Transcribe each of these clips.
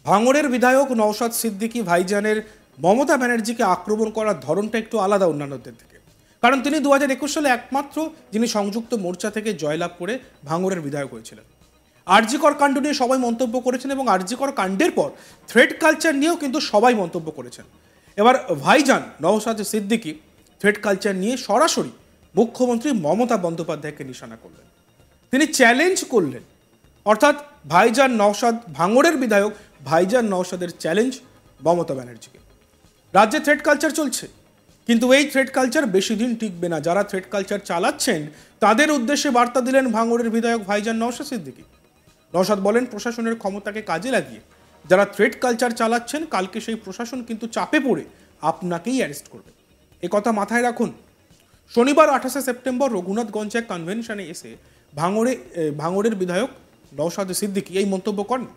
ভাঙড়ের বিধায়ক নওশাদ সিদ্দিকী ভাইজানের মমতা ব্যানার্জিকে আক্রমণ করার ধরনটা একটু আলাদা অন্যান্যদের থেকে। কারণ তিনি 2021 সালে একমাত্র যিনি সংযুক্ত মোর্চা থেকে জয়লাভ করে ভাঙড়ের বিধায়ক হয়েছিলেন। আরজিকর কাণ্ড নিয়ে সবাই মন্তব্য করেছেন এবং আরজিকর কাণ্ডের পর থ্রেড কালচার নিয়েও কিন্তু সবাই মন্তব্য করেছেন। এবার ভাইজান নওশাদ সিদ্দিকী থ্রেড কালচার নিয়ে সরাসরি মুখ্যমন্ত্রী মমতা বন্দ্যোপাধ্যায়কে নিশানা করলেন। তিনি চ্যালেঞ্জ করলেন, অর্থাৎ ভাইজান নওশাদ, ভাঙড়ের বিধায়ক ভাইজান নওশাদের চ্যালেঞ্জ মমতা ব্যানার্জিকে। রাজ্যে থ্রেড কালচার চলছে, কিন্তু এই থ্রেড কালচার বেশি দিন টিকবে না। যারা থ্রেড কালচার চালাচ্ছেন তাদের উদ্দেশ্যে বার্তা দিলেন ভাঙড়ের বিধায়ক ভাইজান নওশাদ সিদ্দিকী। নওশাদ বলেন, প্রশাসনের ক্ষমতাকে কাজে লাগিয়ে যারা থ্রেড কালচার চালাচ্ছেন, কালকে সেই প্রশাসন কিন্তু চাপে পড়ে আপনাকেই অ্যারেস্ট করবে। এ কথা মাথায় রাখুন। শনিবার 28শে সেপ্টেম্বর রঘুনাথগঞ্জে এক কনভেনশনে এসে ভাঙড়ের বিধায়ক নওশাদ সিদ্দিকী এই মন্তব্য করেন।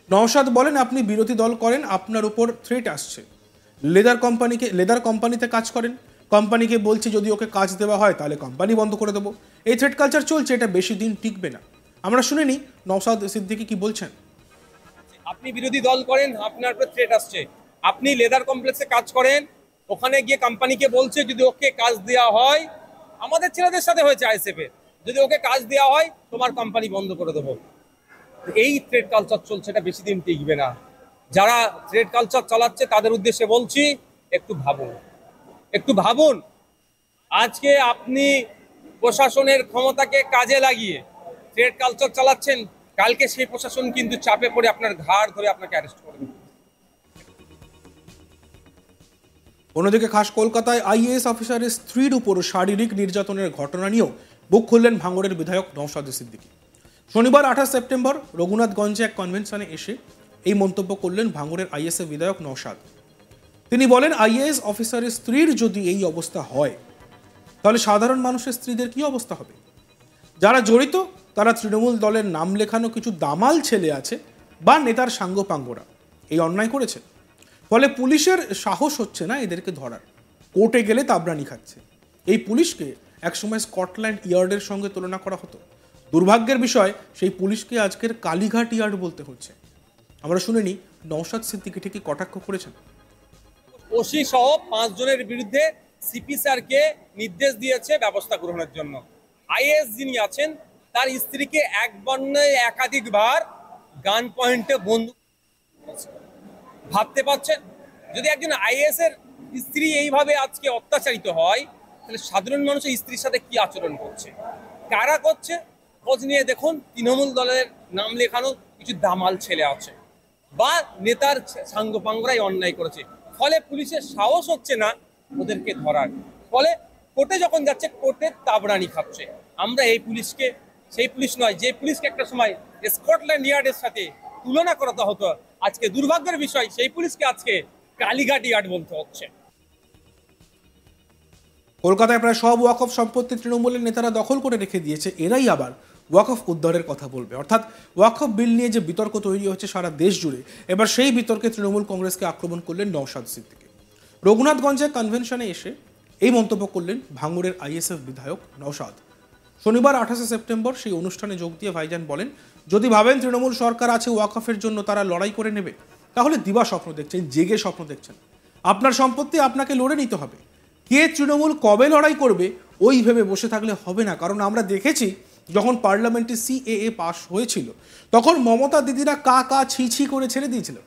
নওশাদ বলেন, আপনি বিরোধী দল করেন, আপনার উপর থ্রেট আসছে। লেদার কোম্পানিতে কাজ করেন, কোম্পানিকে বলছে যদি ওকে কাজ দেওয়া হয় তাহলে কোম্পানি বন্ধ করে দেবো। এই থ্রেট কালচার চলছে, এটা বেশি দিন টিকবে না। আমরা শুনে নিই নওশাদ সিদ্দিকী কি বলছেন। আপনি বিরোধী দল করেন, আপনার উপর থ্রেট আসছে। আপনি লেদার কমপ্লেক্সে কাজ করেন, ওখানে গিয়ে কোম্পানিকে বলছে যদি ওকে কাজ দেওয়া হয়, আমাদের ছেলেদের সাথে হয়েছে আইএসএফ এর, যদি ওকে কাজ দেওয়া হয় তোমার কোম্পানি বন্ধ করে দেবো। এই থ্রেড কালচার চলছে, এটা বেশি দিন টিকবে না। যারা থ্রেড কালচার চালাচ্ছে তাদের উদ্দেশ্যে বলছি, একটু ভাবুন। আজকে আপনি প্রশাসনের ক্ষমতাকে কাজে লাগিয়ে থ্রেড কালচার চালাচ্ছেন, কালকে সেই প্রশাসন কিন্তু চাপে পড়ে আপনার ঘাড় ধরে আপনাকে অ্যারেস্ট করবে। অন্যদিকে খাস কলকাতায় আইএএস অফিসারের স্ত্রীর উপর শারীরিক নির্যাতনের ঘটনা নিয়েও বুক খুললেন ভাঙড়ের বিধায়ক নওশাদ সিদ্দিকী। শনিবার 28 সেপ্টেম্বর রঘুনাথগঞ্জে এক কনভেনশনে এসে এই মন্তব্য করলেন ভাঙড়ের আইএএস বিধায়ক নওশাদ। তিনি বলেন, আইএএস অফিসারের স্ত্রীর যদি এই অবস্থা হয় তাহলে সাধারণ মানুষের স্ত্রীদের কি অবস্থা হবে? যারা জড়িত তারা তৃণমূল দলের নাম লেখানো কিছু দামাল ছেলে আছে বা নেতার সাঙ্গপাঙ্গরা এই অন্যায় করেছে। ফলে পুলিশের সাহস হচ্ছে না এদেরকে ধরার। কোর্টে গেলে তাবরানি খাচ্ছে। এই পুলিশকে একসময় স্কটল্যান্ড ইয়ার্ডের সঙ্গে তুলনা করা হতো। দুর্ভাগ্যের বিষয়, সেই পুলিশকে আজকের কালীঘাট ইয়ার্ড বলতে হচ্ছে। আমরা শুনে নিই নওশাদ সিদ্দিকী ঠিকই কটাক্ষ করেছেন। ওসি সহ 5 জনের বিরুদ্ধে সিপি স্যারকে নির্দেশ দিয়েছে ব্যবস্থা গ্রহণের জন্য। আইএস যিনি আছেন তার স্ত্রীকে একবার নয় একাধিকবার গান পয়েন্টে বন্দুক। ভাবতে পারছেন, যদি একজন আইএস এর স্ত্রী এইভাবে আজকে অত্যাচারিত হয়, তাহলে সাধারণ মানুষের স্ত্রীর সাথে কি আচরণ করছে, কারা করছে? খোঁজ নিয়ে দেখুন, তৃণমূল দলের নাম লেখানো কিছু দামাল ছেলে আছে বা নেতার সাঙ্গপাঙ্গরাই অন্যায় করেছে। ফলে পুলিশের সাহস হচ্ছে না ওদেরকে ধরার। ফলে কোর্টে যখন যাচ্ছে, কোর্টে তাবরানি খাচ্ছে। আমরা এই পুলিশকে সেই পুলিশ নয়, যে পুলিশকে একটা সময় স্কটল্যান্ড ইয়ার্ডের সাথে তুলনা করা হতো, আজকে দুর্ভাগ্যের বিষয় সেই পুলিশকে আজকে কালীঘাট ইয়ার্ড বলতে হচ্ছে। কলকাতায় প্রায় সব ওয়াকফ সম্পত্তি তৃণমূলের নেতারা দখল করে রেখে দিয়েছে। এরাই আবার ওয়াকফ উদ্ধারের কথা বলবে। অর্থাৎ ওয়াকফ বিল নিয়ে যে বিতর্ক তৈরি হচ্ছে সারা দেশ জুড়ে, এবার সেই বিতর্কে তৃণমূল কংগ্রেসকে আক্রমণ করলেন নওশাদ সিদ্দিকী। রঘুনাথগঞ্জে কনভেনশনে এসে এই মন্তব্য করলেন ভাঙড়ের আইএসএফ বিধায়ক নওশাদ। শনিবার 28শে সেপ্টেম্বর সেই অনুষ্ঠানে যোগ দিয়ে ভাইজান বলেন, যদি ভাবেন তৃণমূল সরকার আছে ওয়াকফের জন্য তারা লড়াই করে নেবে, তাহলে দিবা স্বপ্ন দেখছেন, জেগে স্বপ্ন দেখছেন। আপনার সম্পত্তি আপনাকে লড়ে নিতে হবে। কে তৃণমূল কবে লড়াই করবে ওই ভেবে বসে থাকলে হবে না। কারণ আমরা দেখেছি, যখন পার্লামেন্টে সিএএ পাস হয়েছিল তখন মমতা দিদিরা কা ছি করে ছেড়ে দিয়েছিল।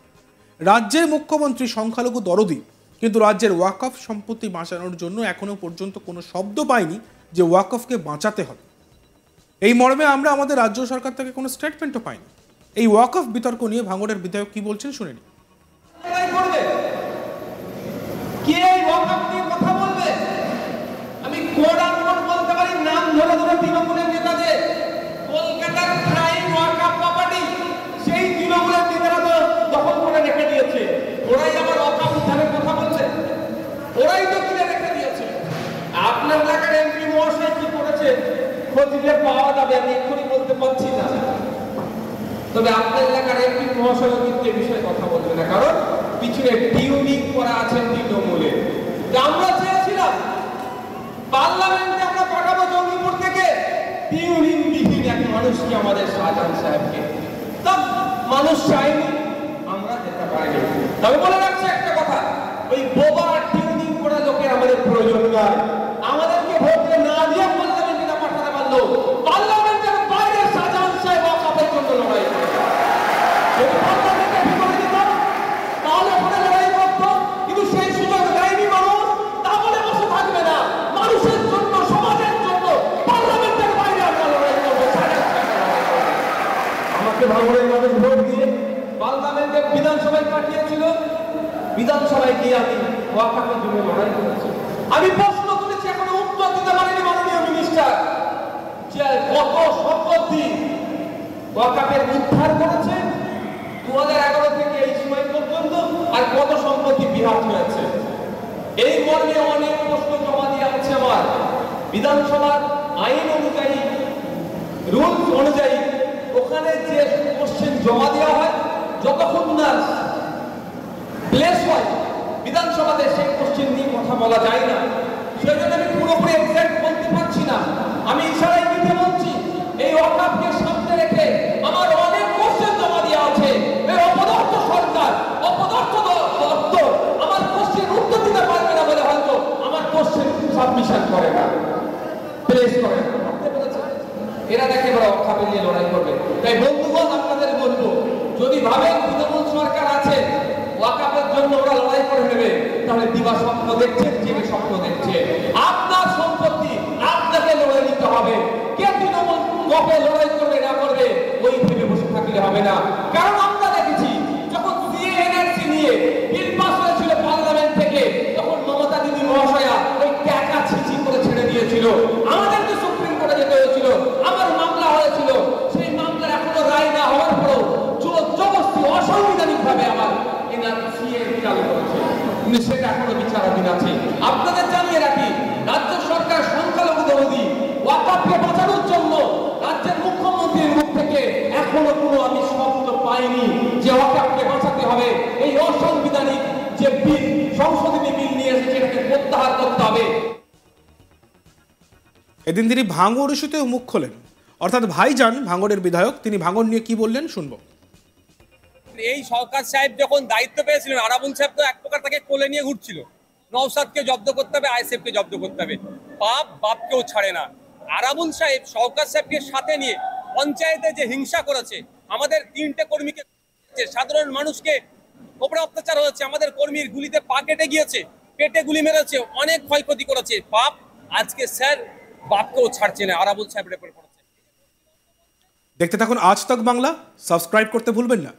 রাজ্যের মুখ্যমন্ত্রী সংখ্যালঘু দরদি, কিন্তু রাজ্যের ওয়াকফ সম্পত্তি বাঁচানোর জন্য এখনো পর্যন্ত কোনো শব্দ পাইনি যে ওয়াকফকে বাঁচাতে হবে। এই মর্মে আমরা আমাদের রাজ্য সরকার থেকে কোনো স্টেটমেন্টও পাইনি। এই ওয়াকফ বিতর্ক নিয়ে ভাঙড়ের বিধায়ক কি বলছেন শুনে নিন। আপনার এলাকার এমপি মহাশয় কি করেছে খোঁজলে পাওয়া যাবে, আমি এক্ষুনি বলতে পারছি না। তবে আপনার এলাকার এমপি মহাশয় কিন্তু এ বিষয়ে কথা বলবে না, কারণ পিছনে টিউনিং করা আছেন তৃণমূলের। আমরা চেয়েছিলাম পার্লামেন্টে আমরা পাঠাবো জঙ্গিপুর থেকে টিউনিং বিহীন এক মানুষকে, আমাদের শাহজাহান সাহেবকে। তা মানুষ চায়নি, তবে বলে রাখছি একটা কথা, ওই বোবা টিউনিং করা লোকের আমাদের প্রয়োজন নয়। আমাদেরকে ভোটে না দিয়ে পার্লামেন্টে না পাঠাতে পারলো, পার্লামেন্টের বাইরে শাহজাহান সাহেব ওয়াকফের জন্য লড়াই করে। যদি পার্লামেন্টে ভিতরে দিতাম তাহলে ওখানে লড়াই করতো, কিন্তু সেই সুযোগ দেয়নি মানুষ। তাহলে বসে থাকবে না, মানুষের জন্য, সমাজের জন্য পার্লামেন্টের বাইরে আমরা লড়াই করবো। আমাকে ভাঙড়ের মানুষ ভোট দিয়ে পার্লামেন্টে বিধানসভায় পাঠিয়েছিল, বিধানসভায় গিয়ে আমি ওয়াকফের জন্য লড়াই করেছি। আমি প্রশ্ন তুলেছি, এখনো উত্তর দিতে পারেনি মাননীয় মিনিস্টার, যে কত সম্পত্তি ওয়াকফের উদ্ধার করেছে 2011 থেকে এই সময় পর্যন্ত, আর কত সম্পত্তি বিহার হয়েছে। এই মর্মে অনেক প্রশ্ন জমা দিয়ে আছে আমার। বিধানসভার আইন অনুযায়ী, রুলস অনুযায়ী ওখানে যে কোশ্চেন জমা দেওয়া হয়, যতক্ষণ না প্লেস হয় বিধানসভাতে, সেই কোশ্চেন নিয়ে কথা বলা যায় না। সেই জন্য আমি পুরোপুরি এক্সাক্ট বলতে পারছি না। আমি ইশারায় দিতে বলছি, এই ওয়াকফকে সামনে রেখে আমার অনেক কোশ্চেন জমা দেওয়া আছে। এই অপদার্থ সরকার, অপদার্থ দপ্তর আমার কোশ্চেন উত্তর দিতে পারবে না বলে হয়তো আমার কোশ্চেন সাবমিশন করে না, প্লেস করে না। এরা দেখে এবার ওয়াকফ নিয়ে লড়াই করবে। তাই বন্ধুগণ, আপনাদের বলবো, যদি ভাবেন তৃণমূল সরকার আছে ওয়াকফের জন্য ওরা লড়াই করে নেবে, তাহলে দিবা স্বপ্ন দেখছে, জেগে স্বপ্ন দেখছে। আপনার সম্পত্তি আপনাকে লড়াই নিতে হবে। কে তৃণমূল কবে লড়াই করবে না করবে ওই ভেবে বসে থাকলে হবে না। কারণ আমরা দেখেছি, যখন সিএনআরসি নিয়ে বিল পাস হয়েছিল পার্লামেন্ট থেকে, তখন মমতা দিদি মহাশয়া ওই টাকা ছিচি করে ছেড়ে দিয়েছিল। আমাদেরকে সুপ্রিম কোর্টে যেতে হয়েছিল, আমার মামলা হয়েছিল। সেই মামলা এখনো রায় না হওয়ার পরেও জবরদস্তি অসাংবিধানিক ভাবে আমার চালু করেছে, কিন্তু সেটা এখনো বিচারাধীন আছে। আপনাদের জানিয়ে রাখি, রাজ্য সরকার সংখ্যালঘু বিরোধী, ওয়াকফকে বাঁচানোর জন্য রাজ্যের মুখ্যমন্ত্রীর মুখ থেকে এখনো কোনো আমি শব্দ পাইনি যে ওয়াকফকে বাঁচাতে হবে। এই অসাংবিধানিক যে বিল, সংশোধনী বিল নিয়ে এসেছে, এটাকে প্রত্যাহার করতে হবে। এদিন তিনি ভাঙড় ইস্যুতেও মুখ খোলেন, অর্থাৎ ভাইজান ভাঙড়ের বিধায়ক, তিনি ভাঙড় নিয়ে কি বললেন শুনবো। এই সরকার সাহেব যখন দায়িত্ব পেয়েছিলেন, আরাবুল সাহেব তো এক প্রকার তাকে কোলে নিয়ে ঘুরছিল। নওশাদকে জব্দ করতে হবে, আইএসএফকে জব্দ করতে হবে। বাপ বাপকেও ছাড়ে না। আরাবুল সাহেব সরকার সাহেবকে সাথে নিয়ে পঞ্চায়েতে যে হিংসা করেছে, আমাদের 3টে কর্মীকে, সাধারণ মানুষকে উপরে অত্যাচার হয়েছে, আমাদের কর্মীর গুলিতে পা কেটে গিয়েছে, পেটে গুলি মেরেছে, অনেক ক্ষয়ক্ষতি করেছে। বাপ আজকে স্যার বাপকেও ছাড়ছে না, আরাবুল সাহেবের উপর করেছে। দেখতে থাকুন আজ তক বাংলা, সাবস্ক্রাইব করতে ভুলবেন না।